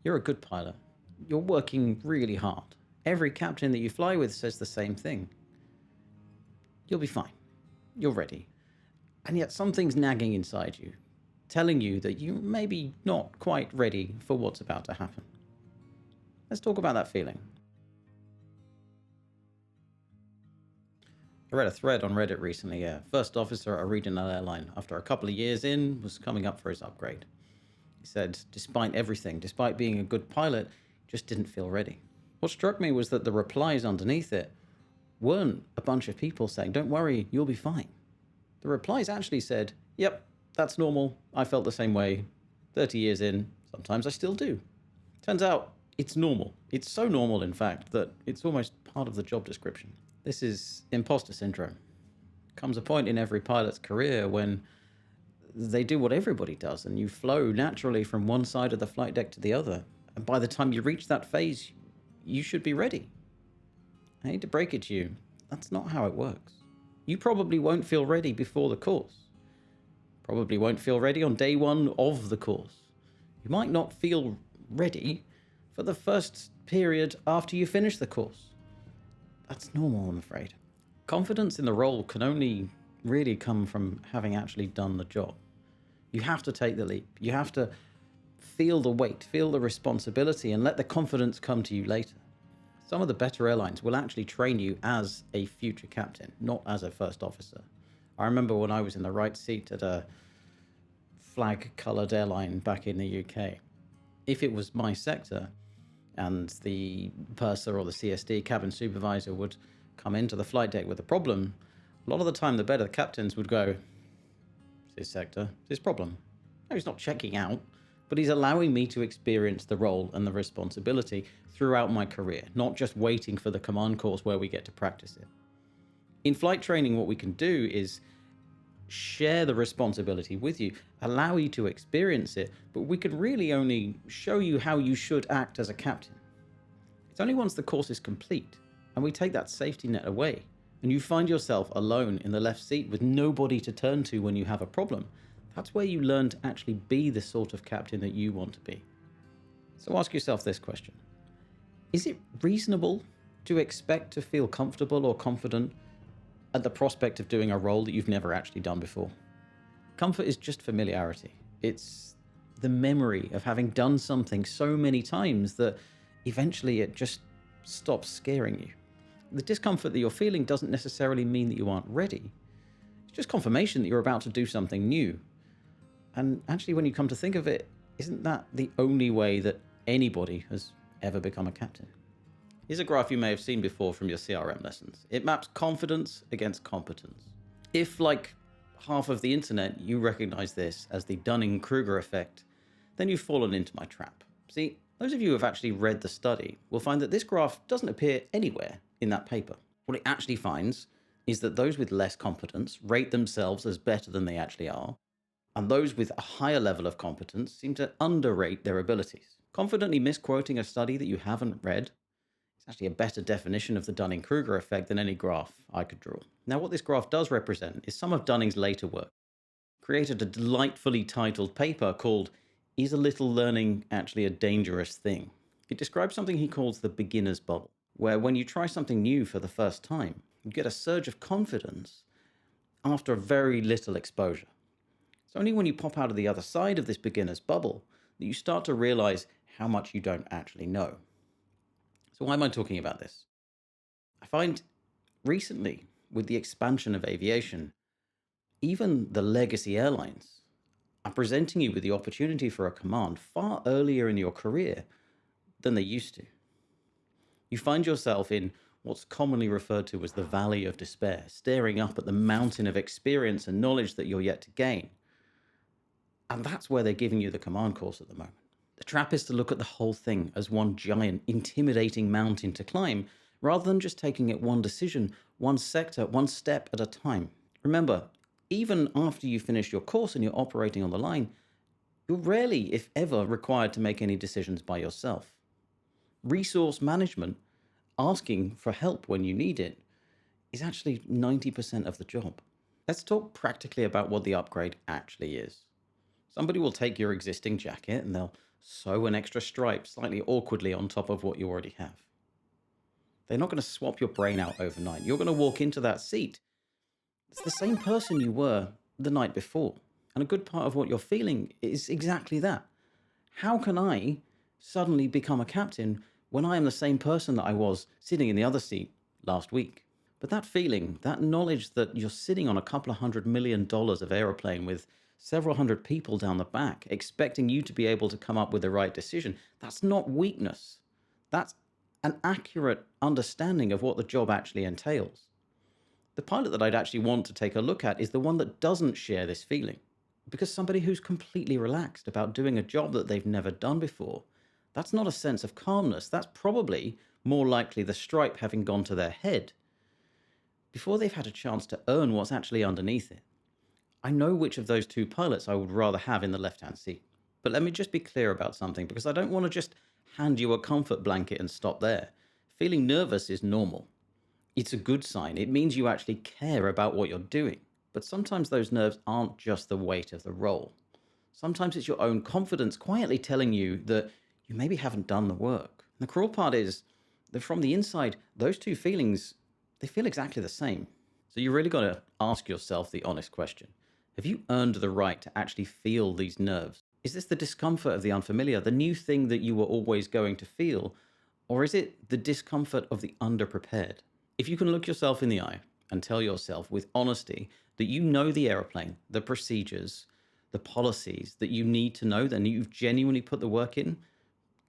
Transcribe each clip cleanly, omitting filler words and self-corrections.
You're a good pilot. You're working really hard. Every captain that you fly with says the same thing. You'll be fine. You're ready. And yet something's nagging inside you, telling you that you're maybe not quite ready for what's about to happen. Let's talk about that feeling. I read a thread on Reddit recently. A first officer at a regional airline, after a couple of years in, was coming up for his upgrade. He said, despite everything, despite being a good pilot, just didn't feel ready. What struck me was that the replies underneath it weren't a bunch of people saying, don't worry, you'll be fine. The replies actually said, yep, that's normal. I felt the same way. 30 years in, sometimes I still do. Turns out it's normal. It's so normal, in fact, that it's almost part of the job description. This is imposter syndrome. Comes a point in every pilot's career when they do what everybody does, and you flow naturally from one side of the flight deck to the other. And by the time you reach that phase, you should be ready. I hate to break it to you, that's not how it works. You probably won't feel ready before the course. Probably won't feel ready on day one of the course. You might not feel ready for the first period after you finish the course. That's normal, I'm afraid. Confidence in the role can only really come from having actually done the job. You have to take the leap. You have to feel the weight, feel the responsibility, and let the confidence come to you later. Some of the better airlines will actually train you as a future captain, not as a first officer. I remember when I was in the right seat at a flag-coloured airline back in the UK. If it was my sector and the purser or the CSD, cabin supervisor, would come into the flight deck with a problem, a lot of the time the better captains would go, it's his sector, it's his problem. No, he's not checking out, but he's allowing me to experience the role and the responsibility throughout my career, not just waiting for the command course where we get to practice it. In flight training, what we can do is share the responsibility with you, allow you to experience it, but we could really only show you how you should act as a captain. It's only once the course is complete and we take that safety net away and you find yourself alone in the left seat with nobody to turn to when you have a problem, that's where you learn to actually be the sort of captain that you want to be. So ask yourself this question. Is it reasonable to expect to feel comfortable or confident at the prospect of doing a role that you've never actually done before? Comfort is just familiarity. It's the memory of having done something so many times that eventually it just stops scaring you. The discomfort that you're feeling doesn't necessarily mean that you aren't ready. It's just confirmation that you're about to do something new. And actually, when you come to think of it, isn't that the only way that anybody has ever become a captain? Here's a graph you may have seen before from your CRM lessons. It maps confidence against competence. If, like half of the internet, you recognize this as the Dunning-Kruger effect, then you've fallen into my trap. See, those of you who have actually read the study will find that this graph doesn't appear anywhere in that paper. What it actually finds is that those with less competence rate themselves as better than they actually are, and those with a higher level of competence seem to underrate their abilities. Confidently misquoting a study that you haven't read is actually a better definition of the Dunning-Kruger effect than any graph I could draw. Now, what this graph does represent is some of Dunning's later work. Created a delightfully titled paper called Is a Little Learning Actually a Dangerous Thing? It describes something he calls the beginner's bubble, where when you try something new for the first time, you get a surge of confidence after very little exposure. It's only when you pop out of the other side of this beginner's bubble that you start to realize how much you don't actually know. So why am I talking about this? I find recently, with the expansion of aviation, even the legacy airlines are presenting you with the opportunity for a command far earlier in your career than they used to. You find yourself in what's commonly referred to as the valley of despair, staring up at the mountain of experience and knowledge that you're yet to gain. And that's where they're giving you the command course at the moment. The trap is to look at the whole thing as one giant, intimidating mountain to climb, rather than just taking it one decision, one sector, one step at a time. Remember, even after you finish your course and you're operating on the line, you're rarely, if ever, required to make any decisions by yourself. Resource management, asking for help when you need it, is actually 90% of the job. Let's talk practically about what the upgrade actually is. Somebody will take your existing jacket and they'll sew an extra stripe slightly awkwardly on top of what you already have. They're not going to swap your brain out overnight. You're going to walk into that seat. It's the same person you were the night before. And a good part of what you're feeling is exactly that. How can I suddenly become a captain when I am the same person that I was sitting in the other seat last week? But that feeling, that knowledge that you're sitting on a couple of $100 million of aeroplane with several hundred people down the back expecting you to be able to come up with the right decision, that's not weakness. That's an accurate understanding of what the job actually entails. The pilot that I'd actually want to take a look at is the one that doesn't share this feeling. Because somebody who's completely relaxed about doing a job that they've never done before, that's not a sense of calmness. That's probably more likely the stripe having gone to their head before they've had a chance to earn what's actually underneath it. I know which of those two pilots I would rather have in the left-hand seat. But let me just be clear about something, because I don't want to just hand you a comfort blanket and stop there. Feeling nervous is normal. It's a good sign. It means you actually care about what you're doing. But sometimes those nerves aren't just the weight of the role. Sometimes it's your own confidence quietly telling you that you maybe haven't done the work. And the cruel part is that from the inside, those two feelings, they feel exactly the same. So you really got to ask yourself the honest question. Have you earned the right to actually feel these nerves? Is this the discomfort of the unfamiliar, the new thing that you were always going to feel? Or is it the discomfort of the underprepared? If you can look yourself in the eye and tell yourself with honesty that you know the airplane, the procedures, the policies that you need to know, then you've genuinely put the work in,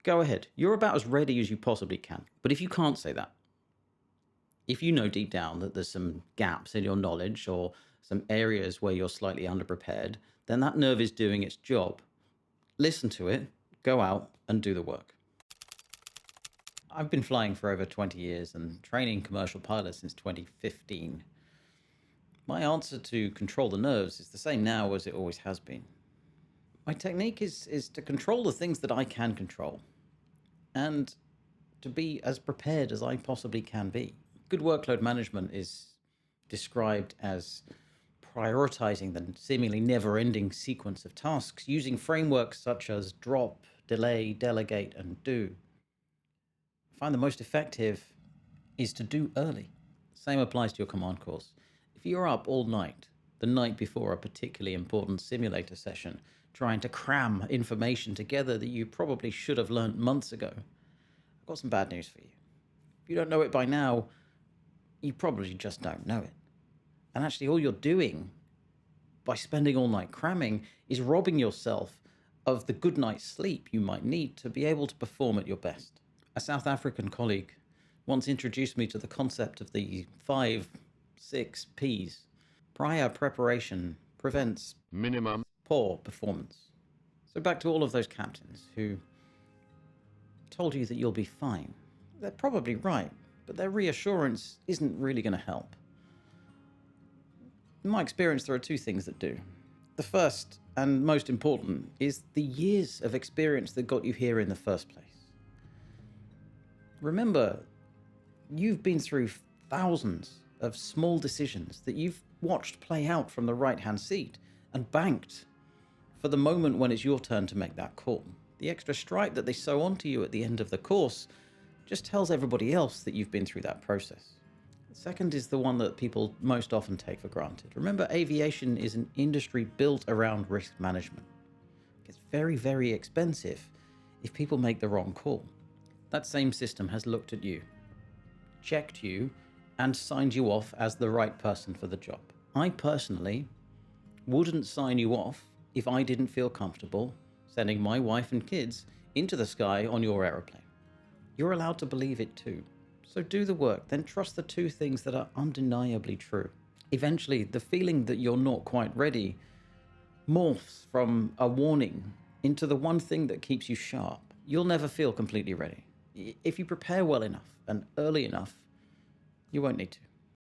go ahead. You're about as ready as you possibly can. But if you can't say that, if you know deep down that there's some gaps in your knowledge or some areas where you're slightly underprepared, then that nerve is doing its job. Listen to it, go out and do the work. I've been flying for over 20 years and training commercial pilots since 2015. My answer to control the nerves is the same now as it always has been. My technique is to control the things that I can control and to be as prepared as I possibly can be. Good workload management is described as prioritizing the seemingly never-ending sequence of tasks using frameworks such as drop, delay, delegate, and do. I find the most effective is to do early. Same applies to your command course. If you're up all night, the night before a particularly important simulator session, trying to cram information together that you probably should have learned months ago, I've got some bad news for you. If you don't know it by now, you probably just don't know it. And actually all you're doing by spending all night cramming is robbing yourself of the good night's sleep you might need to be able to perform at your best. A South African colleague once introduced me to the concept of the 5-6 Ps. Prior preparation prevents minimum poor performance. So back to all of those captains who told you that you'll be fine. They're probably right, but their reassurance isn't really going to help. In my experience, there are two things that do. The first, and most important, is the years of experience that got you here in the first place. Remember, you've been through thousands of small decisions that you've watched play out from the right-hand seat and banked for the moment when it's your turn to make that call. The extra stripe that they sew onto you at the end of the course just tells everybody else that you've been through that process. The second is the one that people most often take for granted. Remember, aviation is an industry built around risk management. It gets very, very expensive if people make the wrong call. That same system has looked at you, checked you, and signed you off as the right person for the job. I personally wouldn't sign you off if I didn't feel comfortable sending my wife and kids into the sky on your aeroplane. You're allowed to believe it too. So do the work, then trust the two things that are undeniably true. Eventually, the feeling that you're not quite ready morphs from a warning into the one thing that keeps you sharp. You'll never feel completely ready. If you prepare well enough and early enough, you won't need to.